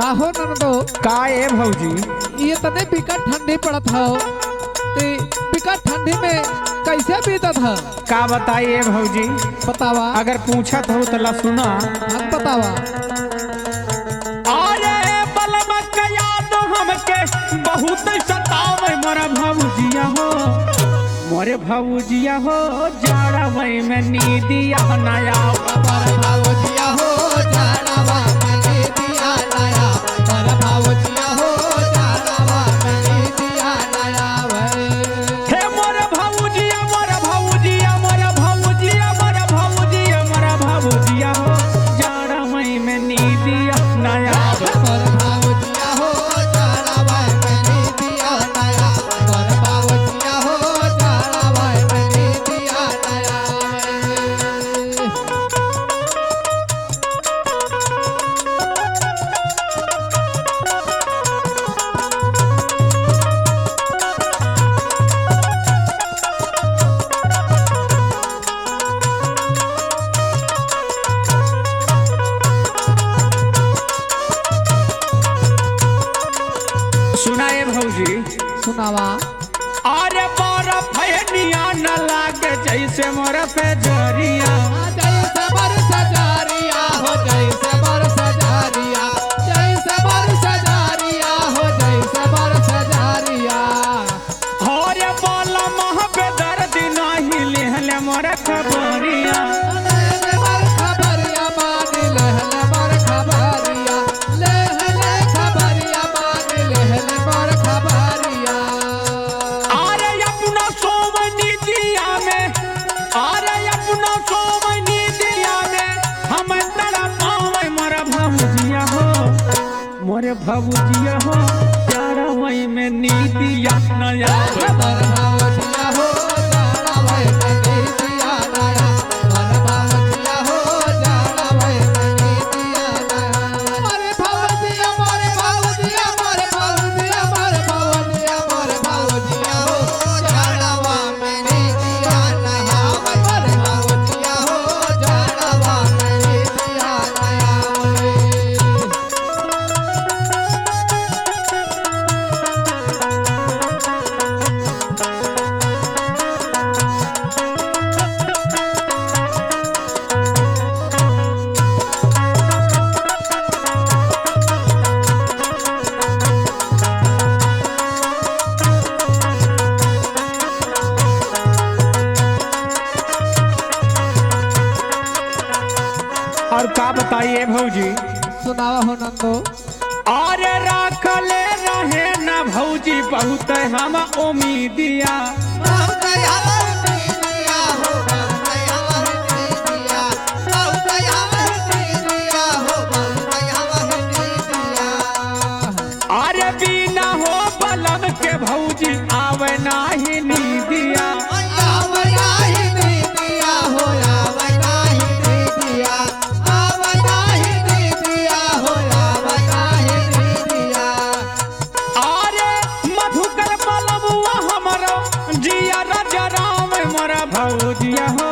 का हो नंदो का ए भौजी ये तने बिकट ठंडी पड़त हो ते बिकट ठंडी में कैसे बीतत है का बताइए भौजी बतावा अगर पूछत हो तो ला सुना हम बतावा अरे बलमक याद हमके बहुत सतावे मोरा भौजिया हो मोरे भौजिया हो जाड़ा वही में नीदिया नया पर भावजिया हो जाड़वा में दिया नया पर भावजिया हो जाड़वा में दिया नया वे हे मोरे भौजिया मोरे भौजिया मोरे भौजिया मोरे भौजिया मोरे भौजिया हो जाड़ा वही में नीदिया नया पर भावजिया हो जाड़वा में दिया नया पर भावजिया हो जाड़वा में दिया नया सुनाए भौजी सुनावा अरे बर्फ निया न लागे जैसे मोर पे जरिया जैसे बरस जारिया हो जैसे बरस जारिया जैसे बरस जारिया हो जैसे बरस जारिया अरे बोला मह पे दर्द नहीं लिहले मोर खबरिया लेहले बर खबरिया मान लेहले बर खबरिया लेहले खबरिया मान लेहले बर खबरिया अरे अपना सोमनी दिया में अरे अपना सोमनी दिया में हम तड़ा पावे मोर भौजिया हो मोरे भौजिया हो चारा वही में नीदिया नया बर भावजिया हो जाड़ा वै मनी दिया नया बर भावजिया हो जाड़ा वै मनी दिया नया मारे भावजिया मारे भावजिया मारे भावजिया मारे भावजिया मारे भावजिया हो जाड़ा वै मनी दिया नया मारे भावजिया हो जाड़ा वै मनी दिया नया और का बताइए भौजी सुनावा हो नंदो अरे राखले रहे न भौजी बहुत हम उम्मीदिया अरे बिना हो बलम के भौजी आवे नाही नीदिया अरे मधुकर बलमुआ हमरो जिया राजा राम मोरा भौजिया हो